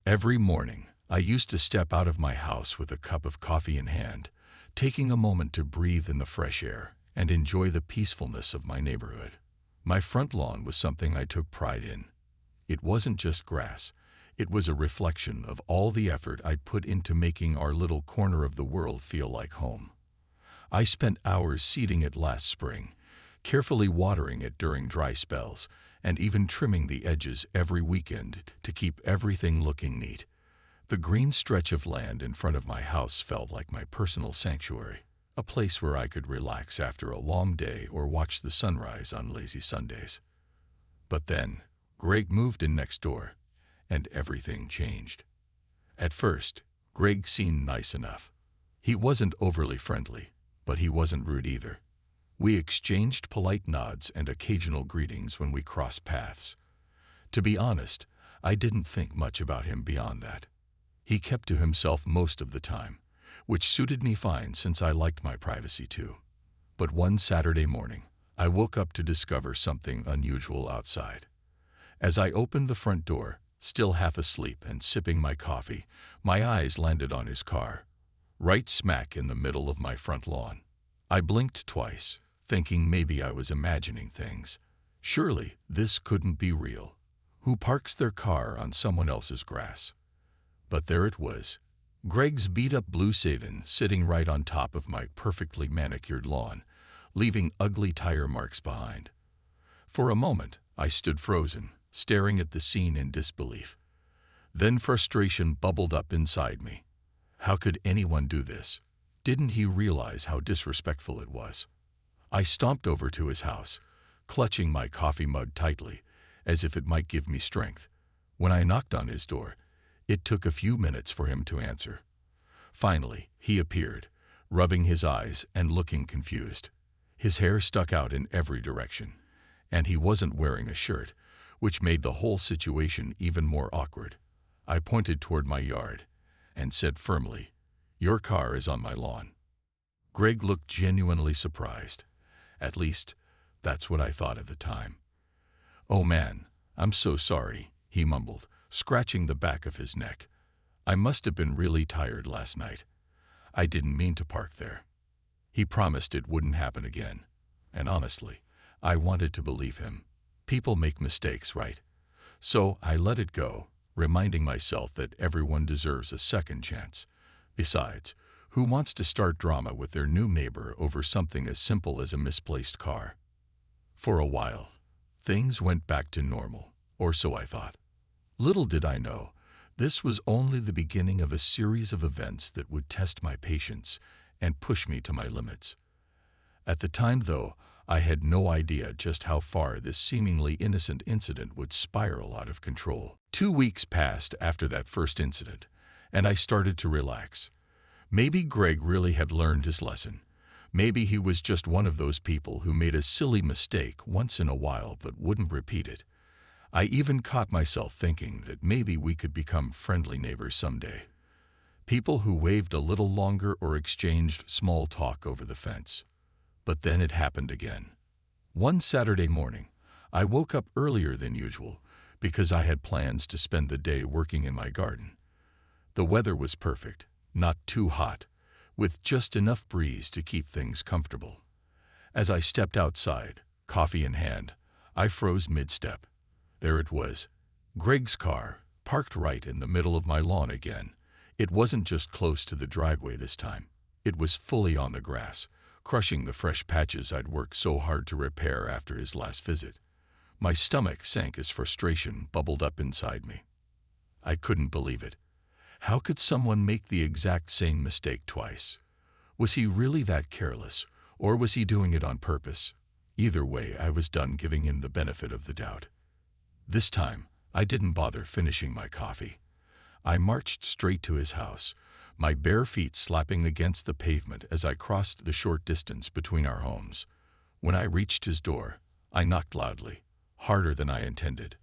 Every morning, I used to step out of my house with a cup of coffee in hand, taking a moment to breathe in the fresh air and enjoy the peacefulness of my neighborhood. My front lawn was something I took pride in. It wasn't just grass. It was a reflection of all the effort I'd put into making our little corner of the world feel like home. I spent hours seeding it last spring, carefully watering it during dry spells, and even trimming the edges every weekend to keep everything looking neat. The green stretch of land in front of my house felt like my personal sanctuary, a place where I could relax after a long day or watch the sunrise on lazy Sundays. But then, Greg moved in next door, and everything changed. At first, Greg seemed nice enough. He wasn't overly friendly, but he wasn't rude either. We exchanged polite nods and occasional greetings when we crossed paths. To be honest, I didn't think much about him beyond that. He kept to himself most of the time, which suited me fine since I liked my privacy too. But one Saturday morning, I woke up to discover something unusual outside. As I opened the front door, still half asleep and sipping my coffee, my eyes landed on his car, right smack in the middle of my front lawn. I blinked twice, thinking maybe I was imagining things. Surely this couldn't be real. Who parks their car on someone else's grass? But there it was, Greg's beat-up blue sedan sitting right on top of my perfectly manicured lawn, leaving ugly tire marks behind. For a moment, I stood frozen, staring at the scene in disbelief. Then frustration bubbled up inside me. How could anyone do this? Didn't he realize how disrespectful it was? I stomped over to his house, clutching my coffee mug tightly, as if it might give me strength. When I knocked on his door, it took a few minutes for him to answer. Finally, he appeared, rubbing his eyes and looking confused. His hair stuck out in every direction, and he wasn't wearing a shirt, which made the whole situation even more awkward. I pointed toward my yard and said firmly, "Your car is on my lawn." Greg looked genuinely surprised. At least, that's what I thought at the time. "Oh man, I'm so sorry," he mumbled, scratching the back of his neck. "I must have been really tired last night. I didn't mean to park there." He promised it wouldn't happen again. And honestly, I wanted to believe him. People make mistakes, right? So I let it go, reminding myself that everyone deserves a second chance. Besides, who wants to start drama with their new neighbor over something as simple as a misplaced car? For a while, things went back to normal, or so I thought. Little did I know, this was only the beginning of a series of events that would test my patience and push me to my limits. At the time, though, I had no idea just how far this seemingly innocent incident would spiral out of control. 2 weeks passed after that first incident, and I started to relax. Maybe Greg really had learned his lesson. Maybe he was just one of those people who made a silly mistake once in a while but wouldn't repeat it. I even caught myself thinking that maybe we could become friendly neighbors someday. People who waved a little longer or exchanged small talk over the fence. But then it happened again. One Saturday morning, I woke up earlier than usual because I had plans to spend the day working in my garden. The weather was perfect, not too hot, with just enough breeze to keep things comfortable. As I stepped outside, coffee in hand, I froze mid-step. There it was, Greg's car, parked right in the middle of my lawn again. It wasn't just close to the driveway this time. It was fully on the grass, crushing the fresh patches I'd worked so hard to repair after his last visit. My stomach sank as frustration bubbled up inside me. I couldn't believe it. How could someone make the exact same mistake twice? Was he really that careless, or was he doing it on purpose? Either way, I was done giving him the benefit of the doubt. This time, I didn't bother finishing my coffee. I marched straight to his house, my bare feet slapping against the pavement as I crossed the short distance between our homes. When I reached his door, I knocked loudly, harder than I intended.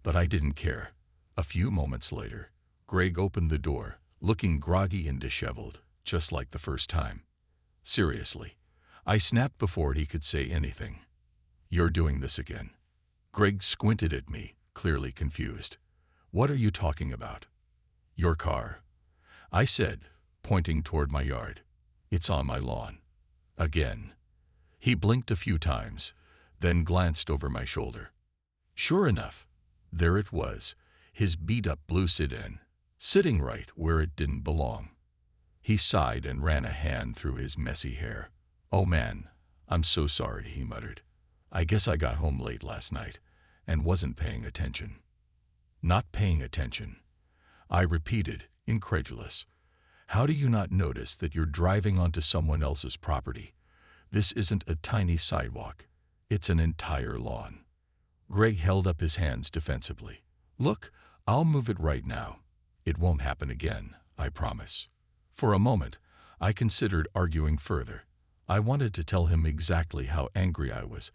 But I didn't care. A few moments later, Greg opened the door, looking groggy and disheveled, just like the first time. Seriously, I snapped before he could say anything. "You're doing this again." Greg squinted at me, clearly confused. "What are you talking about?" "Your car," I said, pointing toward my yard. "It's on my lawn." Again. He blinked a few times, then glanced over my shoulder. Sure enough, there it was, his beat-up blue sedan, sitting right where it didn't belong. He sighed and ran a hand through his messy hair. "Oh man, I'm so sorry," he muttered. "I guess I got home late last night and wasn't paying attention." "Not paying attention," I repeated, incredulous. "How do you not notice that you're driving onto someone else's property? This isn't a tiny sidewalk. It's an entire lawn." Greg held up his hands defensively. "Look, I'll move it right now. It won't happen again, I promise." For a moment, I considered arguing further. I wanted to tell him exactly how angry I was,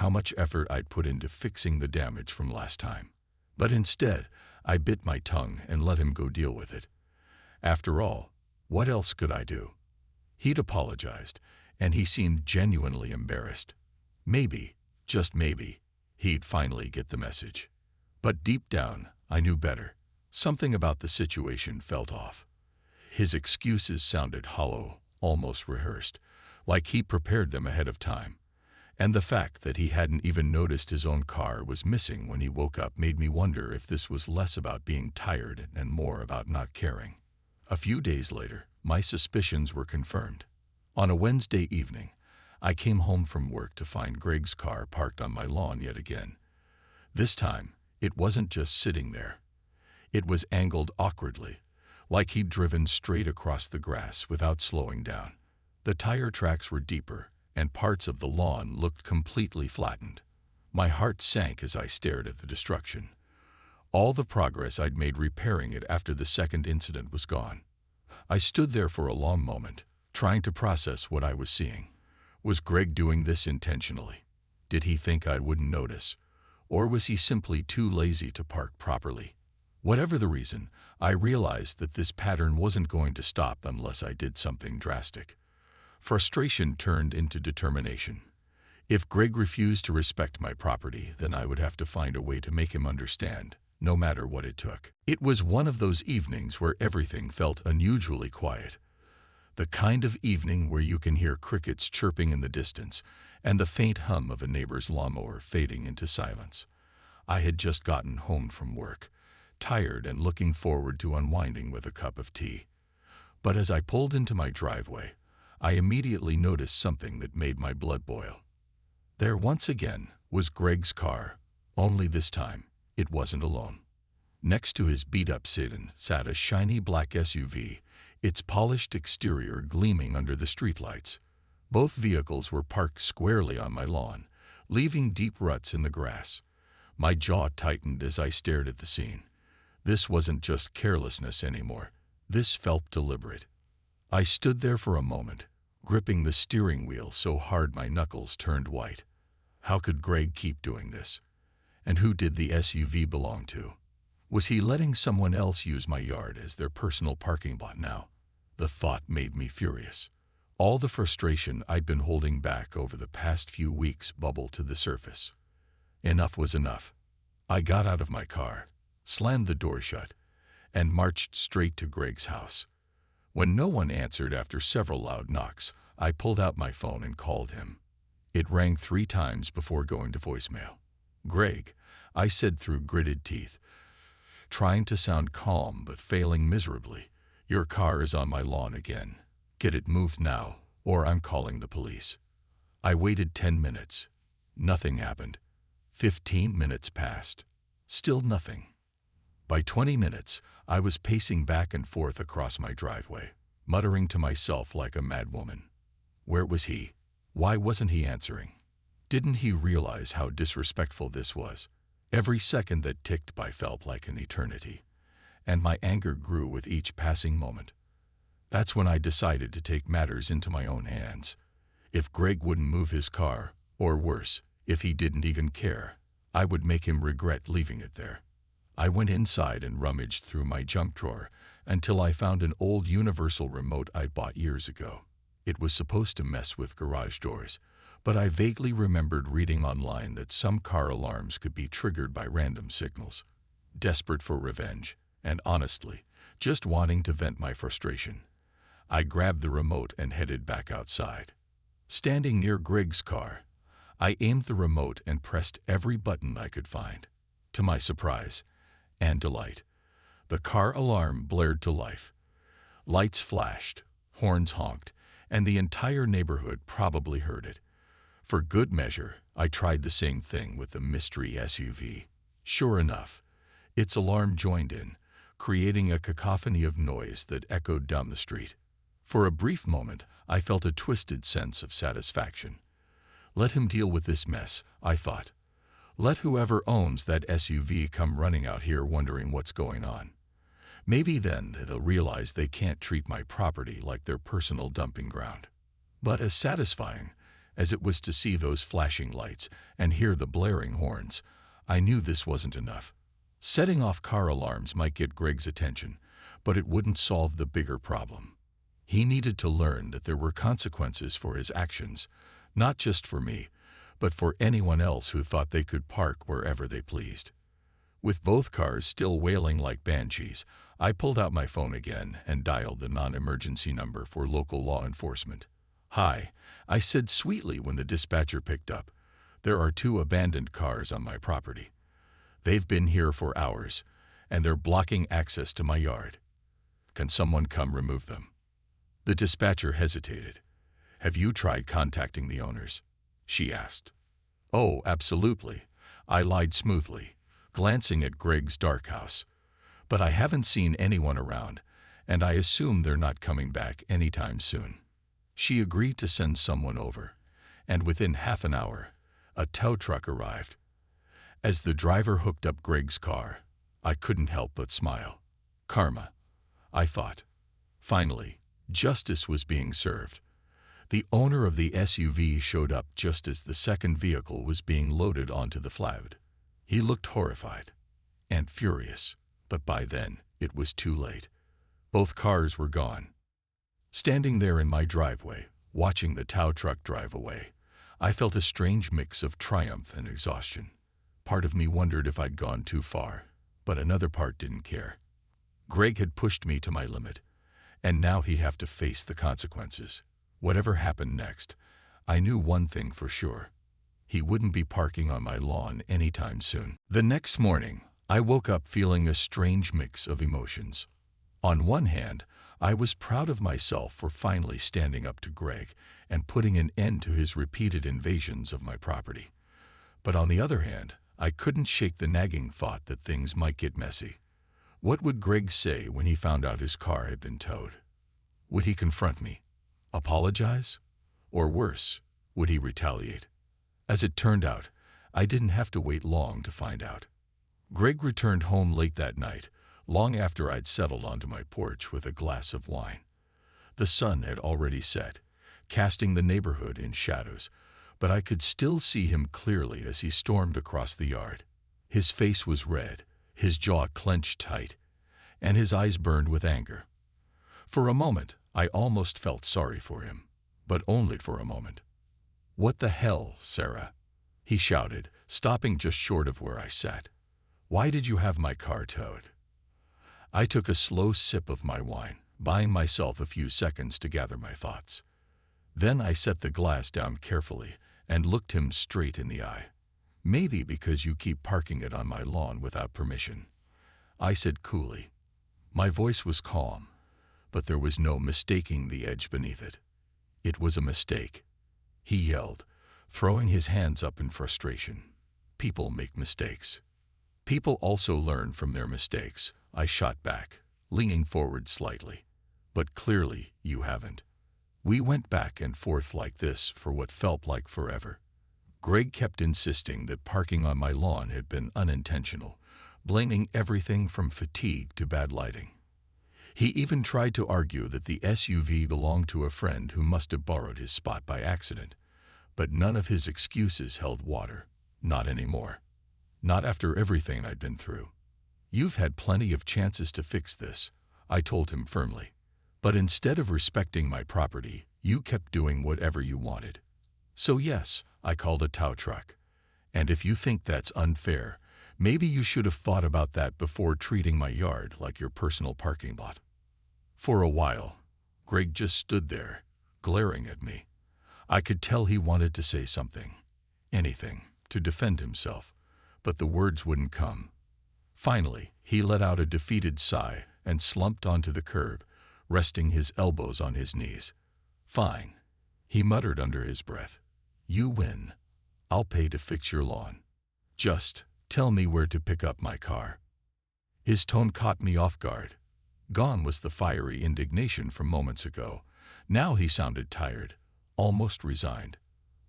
how much effort I'd put into fixing the damage from last time. But instead, I bit my tongue and let him go deal with it. After all, what else could I do? He'd apologized, and he seemed genuinely embarrassed. Maybe, just maybe, he'd finally get the message. But deep down, I knew better. Something about the situation felt off. His excuses sounded hollow, almost rehearsed, like he prepared them ahead of time. And the fact that he hadn't even noticed his own car was missing when he woke up made me wonder if this was less about being tired and more about not caring. A few days later, my suspicions were confirmed. On a Wednesday evening, I came home from work to find Greg's car parked on my lawn yet again. This time, it wasn't just sitting there. It was angled awkwardly, like he'd driven straight across the grass without slowing down. The tire tracks were deeper, and parts of the lawn looked completely flattened. My heart sank as I stared at the destruction. All the progress I'd made repairing it after the second incident was gone. I stood there for a long moment, trying to process what I was seeing. Was Greg doing this intentionally? Did he think I wouldn't notice? Or was he simply too lazy to park properly? Whatever the reason, I realized that this pattern wasn't going to stop unless I did something drastic. Frustration turned into determination. If Greg refused to respect my property, then I would have to find a way to make him understand, no matter what it took. It was one of those evenings where everything felt unusually quiet. The kind of evening where you can hear crickets chirping in the distance and the faint hum of a neighbor's lawnmower fading into silence. I had just gotten home from work, tired and looking forward to unwinding with a cup of tea. But as I pulled into my driveway, I immediately noticed something that made my blood boil. There once again was Greg's car, only this time it wasn't alone. Next to his beat-up sedan sat a shiny black SUV, its polished exterior gleaming under the streetlights. Both vehicles were parked squarely on my lawn, leaving deep ruts in the grass. My jaw tightened as I stared at the scene. This wasn't just carelessness anymore. This felt deliberate. I stood there for a moment, gripping the steering wheel so hard my knuckles turned white. How could Greg keep doing this? And who did the SUV belong to? Was he letting someone else use my yard as their personal parking lot now? The thought made me furious. All the frustration I'd been holding back over the past few weeks bubbled to the surface. Enough was enough. I got out of my car, slammed the door shut, and marched straight to Greg's house. When no one answered after several loud knocks, I pulled out my phone and called him. It rang 3 times before going to voicemail. "Greg," I said through gritted teeth, trying to sound calm but failing miserably, "your car is on my lawn again. Get it moved now, or I'm calling the police." I waited 10 minutes. Nothing happened. 15 minutes passed. Still nothing. By 20 minutes, I was pacing back and forth across my driveway, muttering to myself like a madwoman. Where was he? Why wasn't he answering? Didn't he realize how disrespectful this was? Every second that ticked by felt like an eternity, and my anger grew with each passing moment. That's when I decided to take matters into my own hands. If Greg wouldn't move his car, or worse, if he didn't even care, I would make him regret leaving it there. I went inside and rummaged through my junk drawer until I found an old universal remote I'd bought years ago. It was supposed to mess with garage doors, but I vaguely remembered reading online that some car alarms could be triggered by random signals. Desperate for revenge, and honestly, just wanting to vent my frustration. I grabbed the remote and headed back outside. Standing near Greg's car, I aimed the remote and pressed every button I could find. To my surprise and delight, the car alarm blared to life. Lights flashed, horns honked, and the entire neighborhood probably heard it. For good measure, I tried the same thing with the mystery SUV. Sure enough, its alarm joined in, creating a cacophony of noise that echoed down the street. For a brief moment, I felt a twisted sense of satisfaction. Let him deal with this mess, I thought. Let whoever owns that SUV come running out here wondering what's going on. Maybe then they'll realize they can't treat my property like their personal dumping ground. But as satisfying as it was to see those flashing lights and hear the blaring horns, I knew this wasn't enough. Setting off car alarms might get Greg's attention, but it wouldn't solve the bigger problem. He needed to learn that there were consequences for his actions, not just for me, but for anyone else who thought they could park wherever they pleased. With both cars still wailing like banshees, I pulled out my phone again and dialed the non-emergency number for local law enforcement. "Hi," I said sweetly when the dispatcher picked up. "There are 2 abandoned cars on my property. They've been here for hours, and they're blocking access to my yard. Can someone come remove them?" The dispatcher hesitated. "Have you tried contacting the owners?" she asked. "Oh, absolutely," I lied smoothly, glancing at Greg's dark house. "But I haven't seen anyone around, and I assume they're not coming back anytime soon." She agreed to send someone over, and within half an hour, a tow truck arrived. As the driver hooked up Greg's car, I couldn't help but smile. Karma, I thought. Finally, justice was being served. The owner of the SUV showed up just as the second vehicle was being loaded onto the flat. He looked horrified and furious, but by then it was too late. Both cars were gone. Standing there in my driveway, watching the tow truck drive away, I felt a strange mix of triumph and exhaustion. Part of me wondered if I'd gone too far, but another part didn't care. Greg had pushed me to my limit, and now he'd have to face the consequences. Whatever happened next, I knew one thing for sure. He wouldn't be parking on my lawn anytime soon. The next morning, I woke up feeling a strange mix of emotions. On one hand, I was proud of myself for finally standing up to Greg and putting an end to his repeated invasions of my property. But on the other hand, I couldn't shake the nagging thought that things might get messy. What would Greg say when he found out his car had been towed? Would he confront me? Apologize? Or worse, would he retaliate? As it turned out, I didn't have to wait long to find out. Greg returned home late that night, long after I'd settled onto my porch with a glass of wine. The sun had already set, casting the neighborhood in shadows, but I could still see him clearly as he stormed across the yard. His face was red, his jaw clenched tight, and his eyes burned with anger. For a moment, I almost felt sorry for him, but only for a moment. "What the hell, Sarah?" he shouted, stopping just short of where I sat. "Why did you have my car towed?" I took a slow sip of my wine, buying myself a few seconds to gather my thoughts. Then I set the glass down carefully and looked him straight in the eye. "Maybe because you keep parking it on my lawn without permission," I said coolly. My voice was calm, but there was no mistaking the edge beneath it. "It was a mistake," he yelled, throwing his hands up in frustration. "People make mistakes. People also learn from their mistakes," I shot back, leaning forward slightly. "But clearly you haven't." We went back and forth like this for what felt like forever. Greg kept insisting that parking on my lawn had been unintentional, blaming everything from fatigue to bad lighting. He even tried to argue that the SUV belonged to a friend who must have borrowed his spot by accident. But none of his excuses held water. Not anymore. Not after everything I'd been through. "You've had plenty of chances to fix this," I told him firmly. "But instead of respecting my property, you kept doing whatever you wanted. So yes, I called a tow truck. And if you think that's unfair, Maybe you should have thought about that before treating my yard like your personal parking lot." For a while, Greg just stood there, glaring at me. I could tell he wanted to say something, anything, to defend himself, but the words wouldn't come. Finally, he let out a defeated sigh and slumped onto the curb, resting his elbows on his knees. "Fine," he muttered under his breath. "You win. I'll pay to fix your lawn. Just tell me where to pick up my car." His tone caught me off guard. Gone was the fiery indignation from moments ago. Now he sounded tired, almost resigned.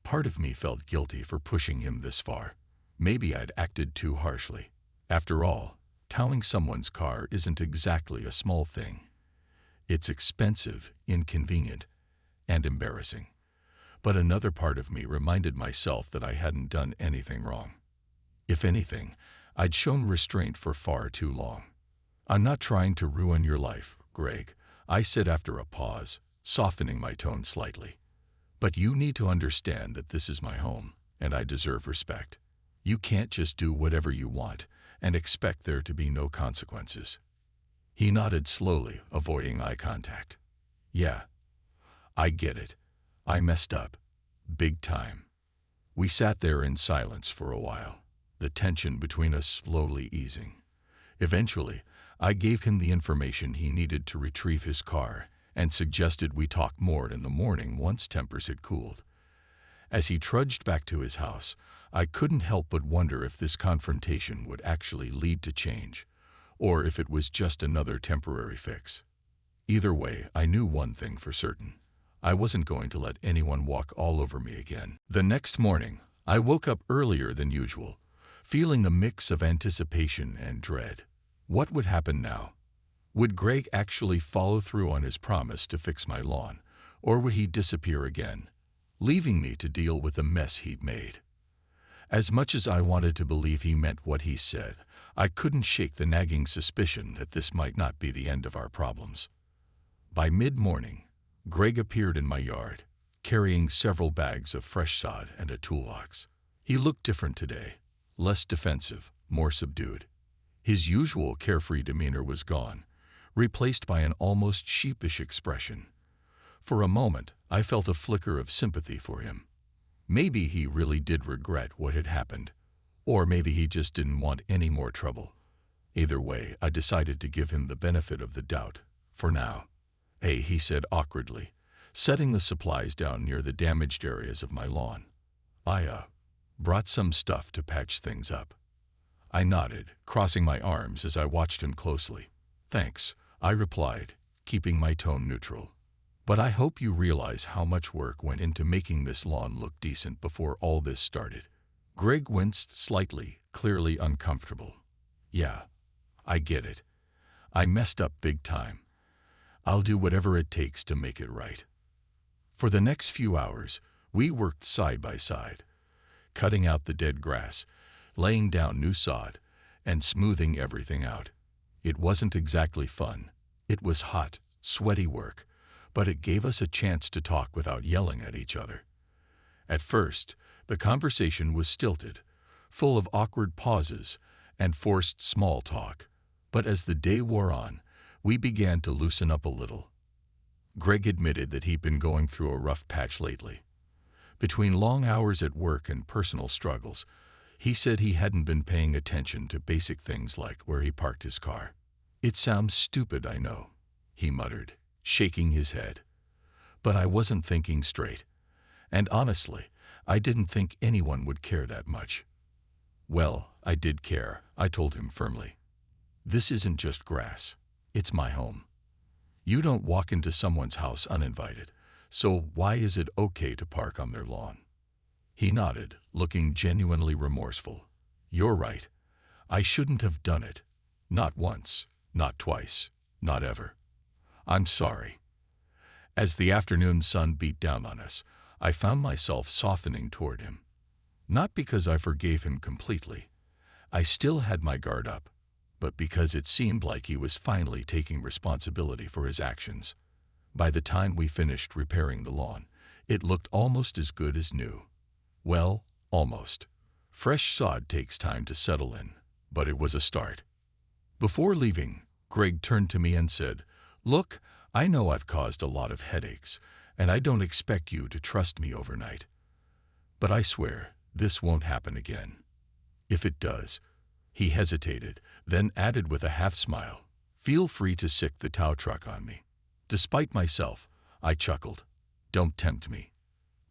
Part of me felt guilty for pushing him this far. Maybe I'd acted too harshly. After all, towing someone's car isn't exactly a small thing. It's expensive, inconvenient, and embarrassing. But another part of me reminded myself that I hadn't done anything wrong. If anything, I'd shown restraint for far too long. "I'm not trying to ruin your life, Greg," I said after a pause, softening my tone slightly. "But you need to understand that this is my home, and I deserve respect. You can't just do whatever you want and expect there to be no consequences." He nodded slowly, avoiding eye contact. "Yeah, I get it. I messed up. Big time." We sat there in silence for a while, the tension between us slowly easing. Eventually, I gave him the information he needed to retrieve his car and suggested we talk more in the morning once tempers had cooled. As he trudged back to his house, I couldn't help but wonder if this confrontation would actually lead to change, or if it was just another temporary fix. Either way, I knew one thing for certain. I wasn't going to let anyone walk all over me again. The next morning, I woke up earlier than usual, feeling a mix of anticipation and dread. What would happen now? Would Greg actually follow through on his promise to fix my lawn, or would he disappear again, leaving me to deal with the mess he'd made? As much as I wanted to believe he meant what he said, I couldn't shake the nagging suspicion that this might not be the end of our problems. By mid-morning, Greg appeared in my yard, carrying several bags of fresh sod and a toolbox. He looked different today, less defensive, more subdued. His usual carefree demeanor was gone, replaced by an almost sheepish expression. For a moment, I felt a flicker of sympathy for him. Maybe he really did regret what had happened, or maybe he just didn't want any more trouble. Either way, I decided to give him the benefit of the doubt, for now. "Hey," he said awkwardly, setting the supplies down near the damaged areas of my lawn. "I brought some stuff to patch things up." I nodded, crossing my arms as I watched him closely. "Thanks," I replied, keeping my tone neutral. "But I hope you realize how much work went into making this lawn look decent before all this started." Greg winced slightly, clearly uncomfortable. "Yeah, I get it. I messed up big time. I'll do whatever it takes to make it right." For the next few hours, we worked side by side, cutting out the dead grass, laying down new sod, and smoothing everything out. It wasn't exactly fun. It was hot, sweaty work, but it gave us a chance to talk without yelling at each other. At first, the conversation was stilted, full of awkward pauses and forced small talk, but as the day wore on, we began to loosen up a little. Greg admitted that he'd been going through a rough patch lately. Between long hours at work and personal struggles, he said he hadn't been paying attention to basic things like where he parked his car. "It sounds stupid, I know," he muttered, shaking his head. But I wasn't thinking straight. And honestly, I didn't think anyone would care that much. "Well, I did care," I told him firmly. "This isn't just grass. It's my home. You don't walk into someone's house uninvited, so why is it okay to park on their lawn?" He nodded, looking genuinely remorseful. "You're right. I shouldn't have done it. Not once, not twice, not ever. I'm sorry." As the afternoon sun beat down on us, I found myself softening toward him. Not because I forgave him completely. I still had my guard up, but because it seemed like he was finally taking responsibility for his actions. By the time we finished repairing the lawn, it looked almost as good as new. Well, almost. Fresh sod takes time to settle in, but it was a start. Before leaving, Greg turned to me and said, "Look, I know I've caused a lot of headaches, and I don't expect you to trust me overnight. But I swear, this won't happen again. If it does," he hesitated, then added with a half-smile, "feel free to sick the tow truck on me." Despite myself, I chuckled. Don't tempt me.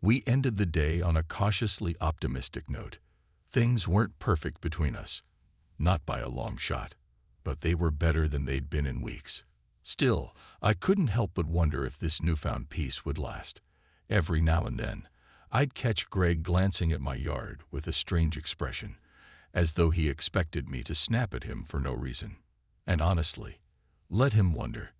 We ended the day on a cautiously optimistic note. Things weren't perfect between us. Not by a long shot. But they were better than they'd been in weeks. Still, I couldn't help but wonder if this newfound peace would last. Every now and then, I'd catch Greg glancing at my yard with a strange expression, as though he expected me to snap at him for no reason. And honestly, let him wonder.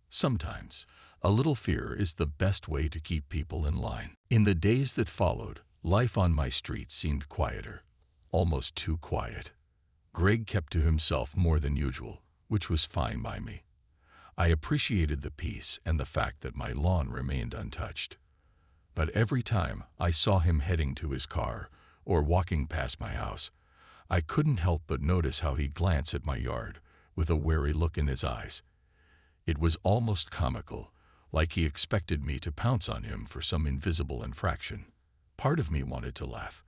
Sometimes, a little fear is the best way to keep people in line. In the days that followed, life on my street seemed quieter, almost too quiet. Greg kept to himself more than usual, which was fine by me. I appreciated the peace and the fact that my lawn remained untouched. But every time I saw him heading to his car or walking past my house, I couldn't help but notice how he'd glance at my yard with a wary look in his eyes. It was almost comical, like he expected me to pounce on him for some invisible infraction. Part of me wanted to laugh,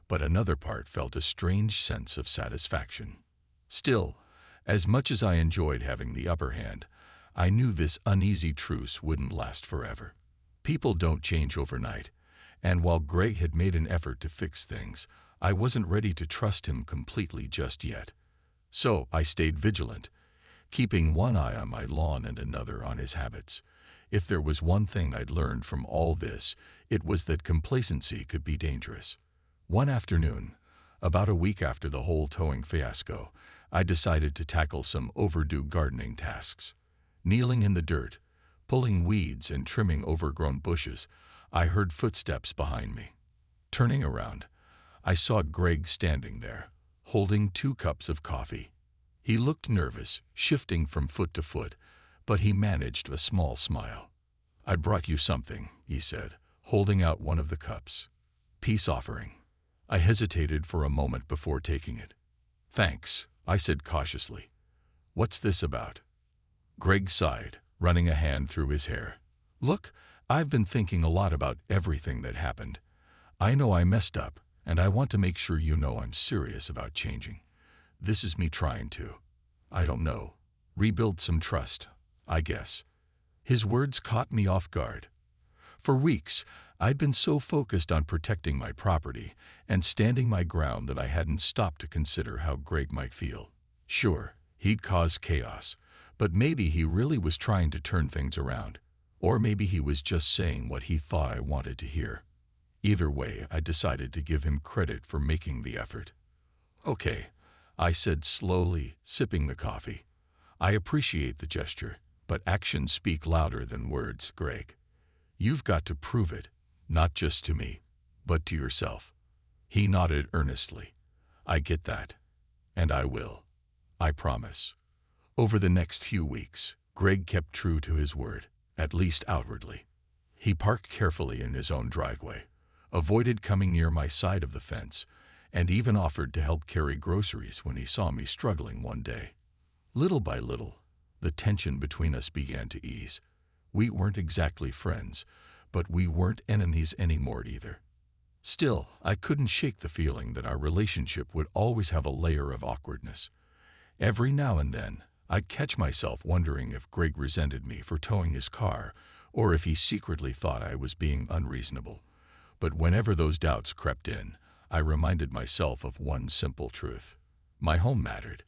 but another part felt a strange sense of satisfaction. Still, as much as I enjoyed having the upper hand, I knew this uneasy truce wouldn't last forever. People don't change overnight, and while Greg had made an effort to fix things, I wasn't ready to trust him completely just yet. So I stayed vigilant, keeping one eye on my lawn and another on his habits. If there was one thing I'd learned from all this, it was that complacency could be dangerous. One afternoon, about a week after the whole towing fiasco, I decided to tackle some overdue gardening tasks. Kneeling in the dirt, pulling weeds and trimming overgrown bushes, I heard footsteps behind me. Turning around, I saw Greg standing there, holding 2 cups of coffee. He looked nervous, shifting from foot to foot, but he managed a small smile. "I brought you something," he said, holding out one of the cups. "Peace offering." I hesitated for a moment before taking it. "Thanks," I said cautiously. "What's this about?" Greg sighed, running a hand through his hair. "Look, I've been thinking a lot about everything that happened. I know I messed up, and I want to make sure you know I'm serious about changing. This is me trying to, I don't know, rebuild some trust, I guess." His words caught me off guard. For weeks, I'd been so focused on protecting my property and standing my ground that I hadn't stopped to consider how Greg might feel. Sure, he'd caused chaos, but maybe he really was trying to turn things around. Or maybe he was just saying what he thought I wanted to hear. Either way, I decided to give him credit for making the effort. "Okay," I said slowly, sipping the coffee. "I appreciate the gesture, but actions speak louder than words, Greg. You've got to prove it, not just to me, but to yourself." He nodded earnestly. "I get that. And I will. I promise." Over the next few weeks, Greg kept true to his word, at least outwardly. He parked carefully in his own driveway, avoided coming near my side of the fence, and even offered to help carry groceries when he saw me struggling one day. Little by little, the tension between us began to ease. We weren't exactly friends, but we weren't enemies anymore either. Still, I couldn't shake the feeling that our relationship would always have a layer of awkwardness. Every now and then, I'd catch myself wondering if Greg resented me for towing his car, or if he secretly thought I was being unreasonable. But whenever those doubts crept in, I reminded myself of one simple truth. My home mattered,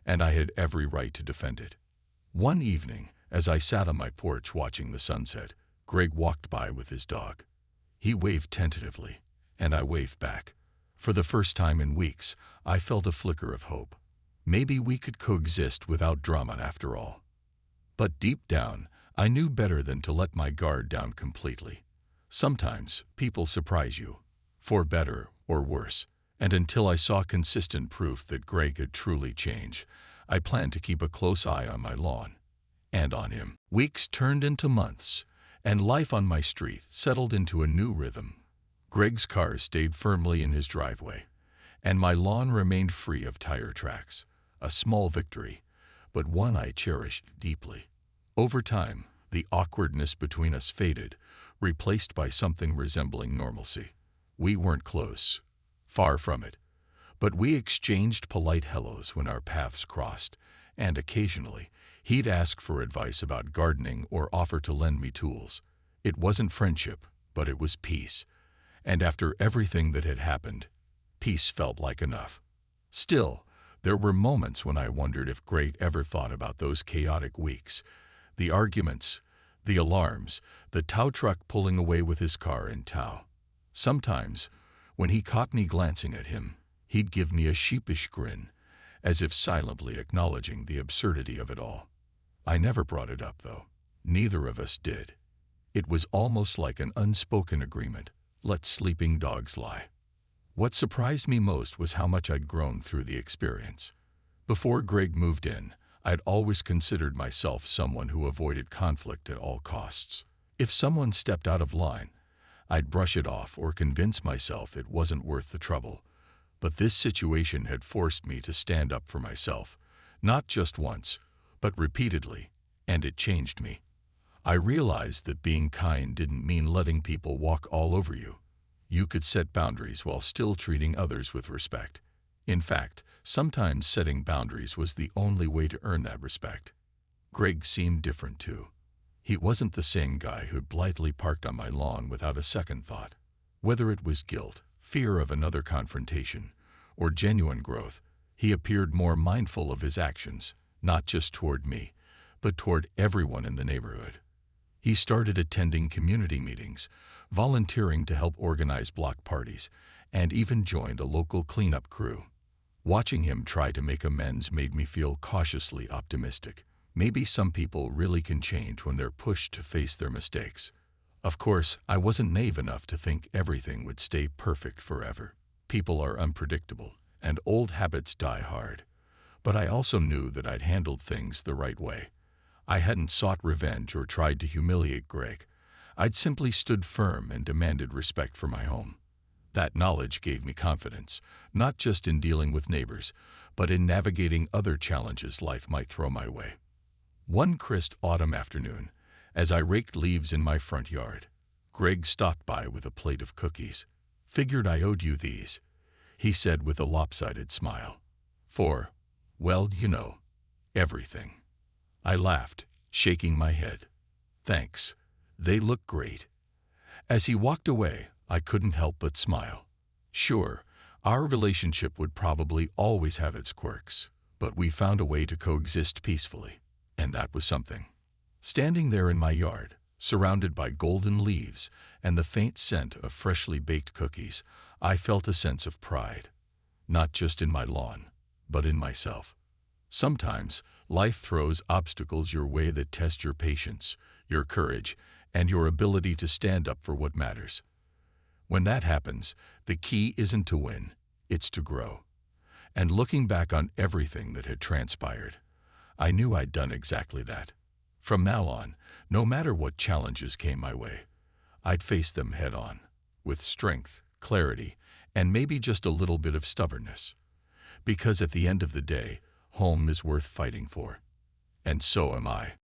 and I had every right to defend it. One evening, as I sat on my porch watching the sunset, Greg walked by with his dog. He waved tentatively, and I waved back. For the first time in weeks, I felt a flicker of hope. Maybe we could coexist without drama after all. But deep down, I knew better than to let my guard down completely. Sometimes people surprise you, for better or worse, and until I saw consistent proof that Greg had truly changed, I planned to keep a close eye on my lawn and on him. Weeks turned into months, and life on my street settled into a new rhythm. Greg's car stayed firmly in his driveway, and my lawn remained free of tire tracks. a small victory, but one I cherished deeply. Over time, the awkwardness between us faded, replaced by something resembling normalcy. We weren't close, far from it, but we exchanged polite hellos when our paths crossed, and occasionally, he'd ask for advice about gardening or offer to lend me tools. It wasn't friendship, but it was peace, and after everything that had happened, peace felt like enough. Still, there were moments when I wondered if Greg ever thought about those chaotic weeks, the arguments, the alarms, the tow truck pulling away with his car in tow. Sometimes, when he caught me glancing at him, he'd give me a sheepish grin, as if silently acknowledging the absurdity of it all. I never brought it up, though. Neither of us did. It was almost like an unspoken agreement. Let sleeping dogs lie. What surprised me most was how much I'd grown through the experience. Before Greg moved in, I'd always considered myself someone who avoided conflict at all costs. If someone stepped out of line, I'd brush it off or convince myself it wasn't worth the trouble. But this situation had forced me to stand up for myself, not just once, but repeatedly, and it changed me. I realized that being kind didn't mean letting people walk all over you. You could set boundaries while still treating others with respect. In fact, sometimes setting boundaries was the only way to earn that respect. Greg seemed different too. He wasn't the same guy who'd blithely parked on my lawn without a second thought. Whether it was guilt, fear of another confrontation, or genuine growth, he appeared more mindful of his actions, not just toward me, but toward everyone in the neighborhood. He started attending community meetings, volunteering to help organize block parties, and even joined a local cleanup crew. Watching him try to make amends made me feel cautiously optimistic. Maybe some people really can change when they're pushed to face their mistakes. Of course, I wasn't naive enough to think everything would stay perfect forever. People are unpredictable, and old habits die hard. But I also knew that I'd handled things the right way. I hadn't sought revenge or tried to humiliate Greg. I'd simply stood firm and demanded respect for my home. That knowledge gave me confidence, not just in dealing with neighbors, but in navigating other challenges life might throw my way. One crisp autumn afternoon, as I raked leaves in my front yard, Greg stopped by with a plate of cookies. "Figured I owed you these," he said with a lopsided smile. "For, well, everything." I laughed, shaking my head. "Thanks. They look great." As he walked away, I couldn't help but smile. Sure, our relationship would probably always have its quirks, but we found a way to coexist peacefully, and that was something. Standing there in my yard, surrounded by golden leaves and the faint scent of freshly baked cookies, I felt a sense of pride, not just in my lawn, but in myself. Sometimes, life throws obstacles your way that test your patience, your courage, and your ability to stand up for what matters. When that happens, the key isn't to win, it's to grow. And looking back on everything that had transpired, I knew I'd done exactly that. From now on, no matter what challenges came my way, I'd face them head on, with strength, clarity, and maybe just a little bit of stubbornness. Because at the end of the day, home is worth fighting for. And so am I.